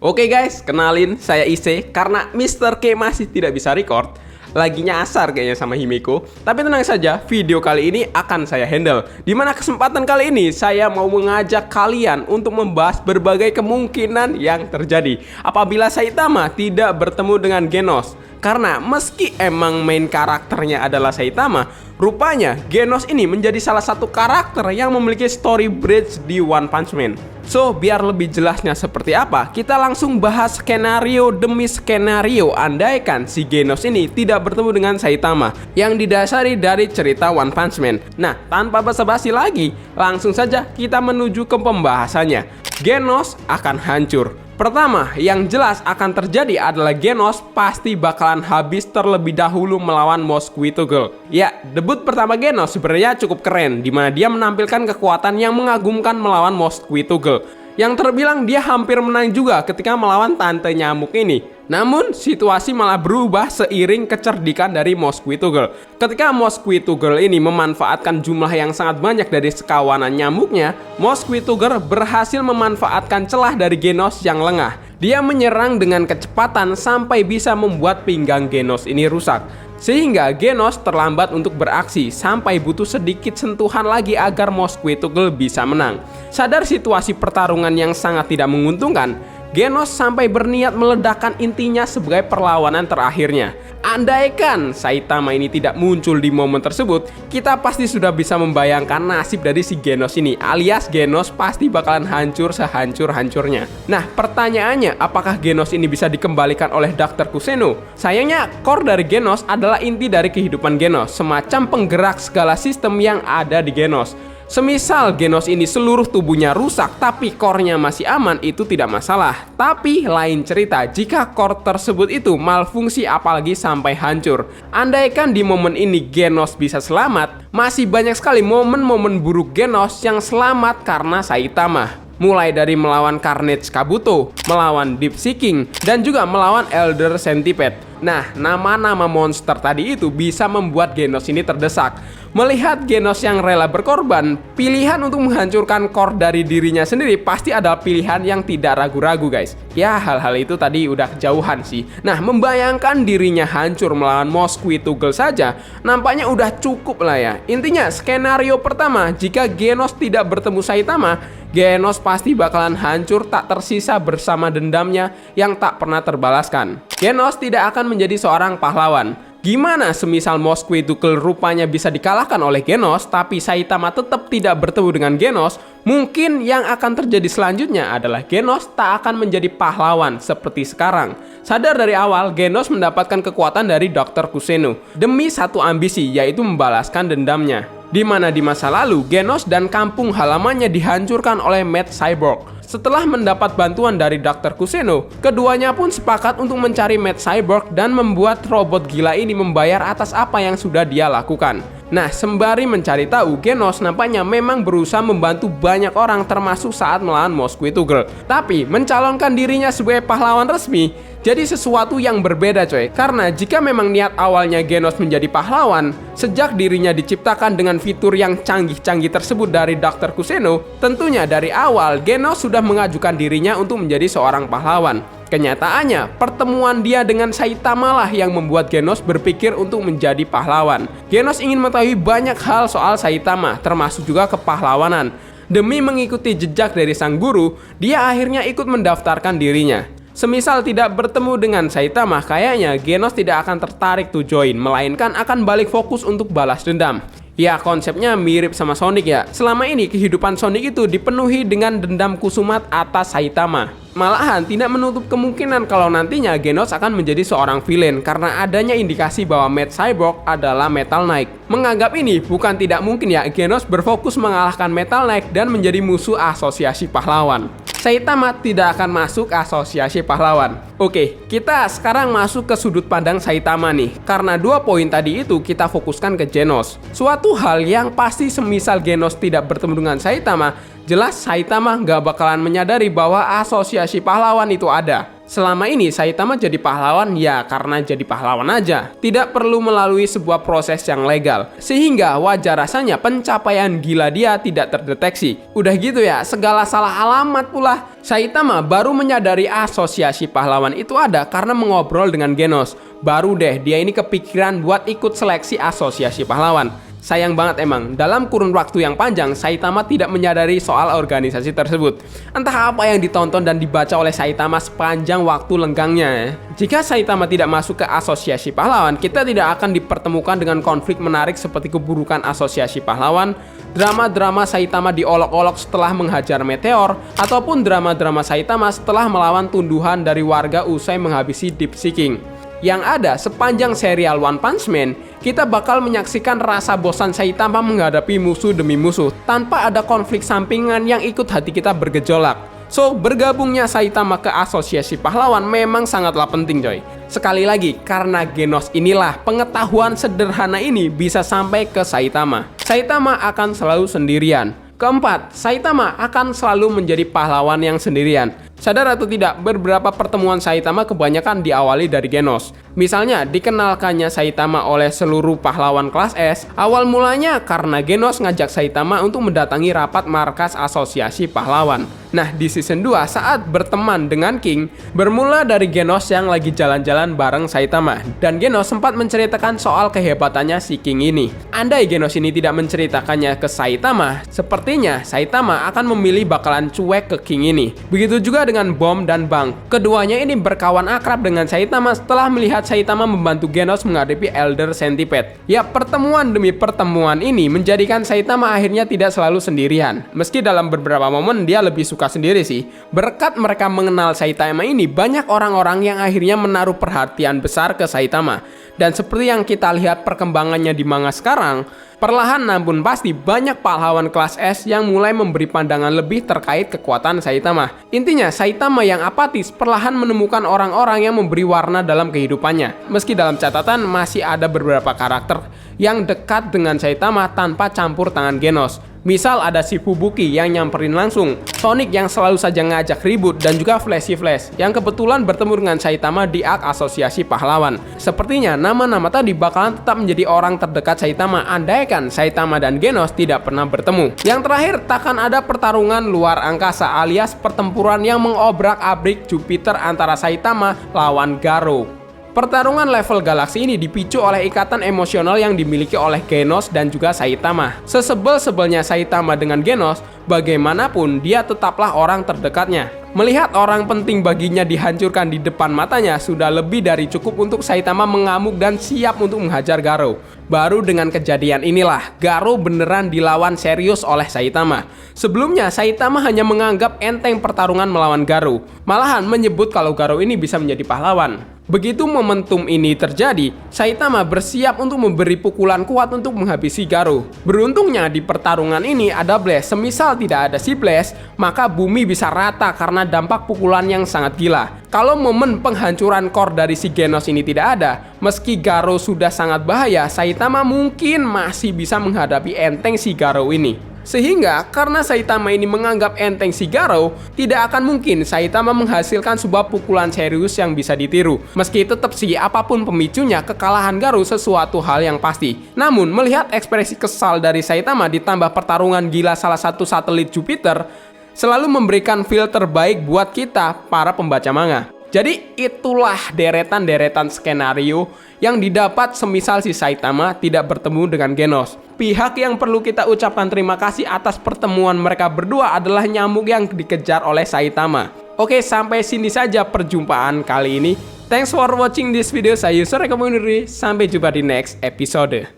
Oke guys, kenalin saya Ise. Karena Mr. K masih tidak bisa record, lagi nyasar kayaknya sama Himeko. Tapi tenang saja, video kali ini akan saya handle. Dimana kesempatan kali ini saya mau mengajak kalian untuk membahas berbagai kemungkinan yang terjadi apabila Saitama tidak bertemu dengan Genos. Karena meski emang main karakternya adalah Saitama, rupanya Genos ini menjadi salah satu karakter yang memiliki story bridge di One Punch Man. So, biar lebih jelasnya seperti apa, kita langsung bahas skenario demi skenario andaikan si Genos ini tidak bertemu dengan Saitama yang didasari dari cerita One Punch Man. Nah, tanpa basa-basi lagi, langsung saja kita menuju ke pembahasannya. Genos akan hancur. Pertama, yang jelas akan terjadi adalah Genos pasti bakalan habis terlebih dahulu melawan Mosquito Girl. Ya, debut pertama Genos sebenarnya cukup keren, dimana dia menampilkan kekuatan yang mengagumkan melawan Mosquito Girl. Yang terbilang dia hampir menang juga ketika melawan Tante Nyamuk ini. Namun, situasi malah berubah seiring kecerdikan dari Mosquito Girl. Ketika Mosquito Girl ini memanfaatkan jumlah yang sangat banyak dari sekawanan nyamuknya, Mosquito Girl berhasil memanfaatkan celah dari Genos yang lengah. Dia menyerang dengan kecepatan sampai bisa membuat pinggang Genos ini rusak. Sehingga Genos terlambat untuk beraksi sampai butuh sedikit sentuhan lagi agar Mosquito Girl bisa menang. Sadar situasi pertarungan yang sangat tidak menguntungkan, Genos sampai berniat meledakkan intinya sebagai perlawanan terakhirnya. Andaikan Saitama ini tidak muncul di momen tersebut, kita pasti sudah bisa membayangkan nasib dari si Genos ini, alias Genos pasti bakalan hancur sehancur-hancurnya. Nah, pertanyaannya, apakah Genos ini bisa dikembalikan oleh Dr. Kuseno? Sayangnya, core dari Genos adalah inti dari kehidupan Genos, semacam penggerak segala sistem yang ada di Genos. Semisal Genos ini seluruh tubuhnya rusak tapi core-nya masih aman, itu tidak masalah. Tapi lain cerita jika core tersebut itu malfungsi apalagi sampai hancur. Andaikan di momen ini Genos bisa selamat, masih banyak sekali momen-momen buruk Genos yang selamat karena Saitama. Mulai dari melawan Carnage Kabuto, melawan Deep Seeking, dan juga melawan Elder Centipede. Nah, nama-nama monster tadi itu bisa membuat Genos ini terdesak. Melihat Genos yang rela berkorban, pilihan untuk menghancurkan core dari dirinya sendiri pasti adalah pilihan yang tidak ragu-ragu guys. Ya, hal-hal itu tadi udah kejauhan sih. Nah, membayangkan dirinya hancur melawan Mosquito Girl saja nampaknya udah cukup lah ya. Intinya, skenario pertama, jika Genos tidak bertemu Saitama, Genos pasti bakalan hancur tak tersisa bersama dendamnya yang tak pernah terbalaskan. Genos tidak akan menjadi seorang pahlawan. Gimana semisal Mosquito Girl rupanya bisa dikalahkan oleh Genos, tapi Saitama tetap tidak bertemu dengan Genos? Mungkin yang akan terjadi selanjutnya adalah Genos tak akan menjadi pahlawan seperti sekarang. Sadar dari awal, Genos mendapatkan kekuatan dari Dr. Kuseno demi satu ambisi, yaitu membalaskan dendamnya. Di mana di masa lalu, Genos dan kampung halamannya dihancurkan oleh Mad Cyborg. Setelah mendapat bantuan dari Dr. Kuseno, keduanya pun sepakat untuk mencari Mad Cyborg dan membuat robot gila ini membayar atas apa yang sudah dia lakukan. Nah, sembari mencari tahu, Genos nampaknya memang berusaha membantu banyak orang termasuk saat melawan Mosquito Girl. Tapi, mencalonkan dirinya sebagai pahlawan resmi jadi sesuatu yang berbeda coy. Karena jika memang niat awalnya Genos menjadi pahlawan, sejak dirinya diciptakan dengan fitur yang canggih-canggih tersebut dari Dr. Kuseno, tentunya dari awal Genos sudah mengajukan dirinya untuk menjadi seorang pahlawan. Kenyataannya, pertemuan dia dengan Saitama lah yang membuat Genos berpikir untuk menjadi pahlawan. Genos ingin mengetahui banyak hal soal Saitama, termasuk juga kepahlawanan. Demi mengikuti jejak dari sang guru, dia akhirnya ikut mendaftarkan dirinya. Semisal tidak bertemu dengan Saitama, kayaknya Genos tidak akan tertarik to join, melainkan akan balik fokus untuk balas dendam. Ya, konsepnya mirip sama Sonic ya. Selama ini kehidupan Sonic itu dipenuhi dengan dendam kusumat atas Saitama. Malahan tidak menutup kemungkinan kalau nantinya Genos akan menjadi seorang villain karena adanya indikasi bahwa Mad Cyborg adalah Metal Knight. Menganggap ini bukan tidak mungkin ya Genos berfokus mengalahkan Metal Knight dan menjadi musuh asosiasi pahlawan. Saitama tidak akan masuk asosiasi pahlawan. Oke, kita sekarang masuk ke sudut pandang Saitama nih. Karena dua poin tadi itu kita fokuskan ke Genos. Suatu hal yang pasti semisal Genos tidak bertemu dengan Saitama, jelas Saitama nggak bakalan menyadari bahwa asosiasi pahlawan itu ada. Selama ini Saitama jadi pahlawan ya karena jadi pahlawan aja, tidak perlu melalui sebuah proses yang legal, sehingga wajar rasanya pencapaian gila dia tidak terdeteksi. Udah gitu ya, segala salah alamat pula. Saitama baru menyadari asosiasi pahlawan itu ada karena mengobrol dengan Genos. Baru deh dia ini kepikiran buat ikut seleksi asosiasi pahlawan. Sayang banget emang, dalam kurun waktu yang panjang, Saitama tidak menyadari soal organisasi tersebut. Entah apa yang ditonton dan dibaca oleh Saitama sepanjang waktu lenggangnya. Jika Saitama tidak masuk ke asosiasi pahlawan, kita tidak akan dipertemukan dengan konflik menarik seperti keburukan asosiasi pahlawan, drama-drama Saitama diolok-olok setelah menghajar meteor, ataupun drama-drama Saitama setelah melawan tunduhan dari warga usai menghabisi Deep Seeking. Yang ada, sepanjang serial One Punch Man, kita bakal menyaksikan rasa bosan Saitama menghadapi musuh demi musuh tanpa ada konflik sampingan yang ikut hati kita bergejolak. So, bergabungnya Saitama ke asosiasi pahlawan memang sangatlah penting coy. Sekali lagi, karena Genos inilah pengetahuan sederhana ini bisa sampai ke Saitama. Saitama akan selalu sendirian. Keempat, Saitama akan selalu menjadi pahlawan yang sendirian. Sadar atau tidak, beberapa pertemuan Saitama kebanyakan diawali dari Genos. Misalnya, dikenalkannya Saitama oleh seluruh pahlawan kelas S, awal mulanya karena Genos ngajak Saitama untuk mendatangi rapat markas asosiasi pahlawan. Nah, di season 2 saat berteman dengan King, bermula dari Genos yang lagi jalan-jalan bareng Saitama, dan Genos sempat menceritakan soal kehebatannya si King ini. Andai Genos ini tidak menceritakannya ke Saitama, sepertinya Saitama akan memilih bakalan cuek ke King ini. Begitu juga dengan Bom dan Bang. Keduanya ini berkawan akrab dengan Saitama setelah melihat Saitama membantu Genos menghadapi Elder Centipede. Ya, pertemuan demi pertemuan ini menjadikan Saitama akhirnya tidak selalu sendirian. Meski dalam beberapa momen dia lebih suka sendiri sih. Berkat mereka mengenal Saitama ini, banyak orang-orang yang akhirnya menaruh perhatian besar ke Saitama. Dan seperti yang kita lihat perkembangannya di manga sekarang, perlahan namun pasti banyak pahlawan kelas S yang mulai memberi pandangan lebih terkait kekuatan Saitama. Intinya, Saitama yang apatis perlahan menemukan orang-orang yang memberi warna dalam kehidupannya. Meski dalam catatan masih ada beberapa karakter yang dekat dengan Saitama tanpa campur tangan Genos. Misal ada si Fubuki yang nyamperin langsung, Sonic yang selalu saja ngajak ribut, dan juga Flashy Flash yang kebetulan bertemu dengan Saitama di arc asosiasi pahlawan. Sepertinya nama-nama tadi bakalan tetap menjadi orang terdekat Saitama andaikan Saitama dan Genos tidak pernah bertemu. Yang terakhir, takkan ada pertarungan luar angkasa alias pertempuran yang mengobrak-abrik Jupiter antara Saitama lawan Garou. Pertarungan level galaksi ini dipicu oleh ikatan emosional yang dimiliki oleh Genos dan juga Saitama. Sesebel-sebelnya Saitama dengan Genos, bagaimanapun dia tetaplah orang terdekatnya. Melihat orang penting baginya dihancurkan di depan matanya sudah lebih dari cukup untuk Saitama mengamuk dan siap untuk menghajar Garou. Baru dengan kejadian inilah Garou beneran dilawan serius oleh Saitama. Sebelumnya Saitama hanya menganggap enteng pertarungan melawan Garou, malahan menyebut kalau Garou ini bisa menjadi pahlawan. Begitu momentum ini terjadi, Saitama bersiap untuk memberi pukulan kuat untuk menghabisi Garou. Beruntungnya di pertarungan ini ada Blast. Semisal tidak ada si Blast, maka bumi bisa rata karena dampak pukulan yang sangat gila. Kalau momen penghancuran core dari si Genos ini tidak ada, meski Garou sudah sangat bahaya, Saitama mungkin masih bisa menghadapi enteng si Garou ini. Sehingga karena Saitama ini menganggap enteng si Garou, tidak akan mungkin Saitama menghasilkan sebuah pukulan serius yang bisa ditiru. Meski tetap sih apapun pemicunya, kekalahan Garou sesuatu hal yang pasti. Namun melihat ekspresi kesal dari Saitama ditambah pertarungan gila salah satu satelit Jupiter, selalu memberikan feel terbaik buat kita para pembaca manga. Jadi itulah deretan-deretan skenario yang didapat semisal si Saitama tidak bertemu dengan Genos. Pihak yang perlu kita ucapkan terima kasih atas pertemuan mereka berdua adalah nyamuk yang dikejar oleh Saitama. Oke, sampai sini saja perjumpaan kali ini. Thanks for watching this video. Saya Yusuf Rekomenduri. Sampai jumpa di next episode.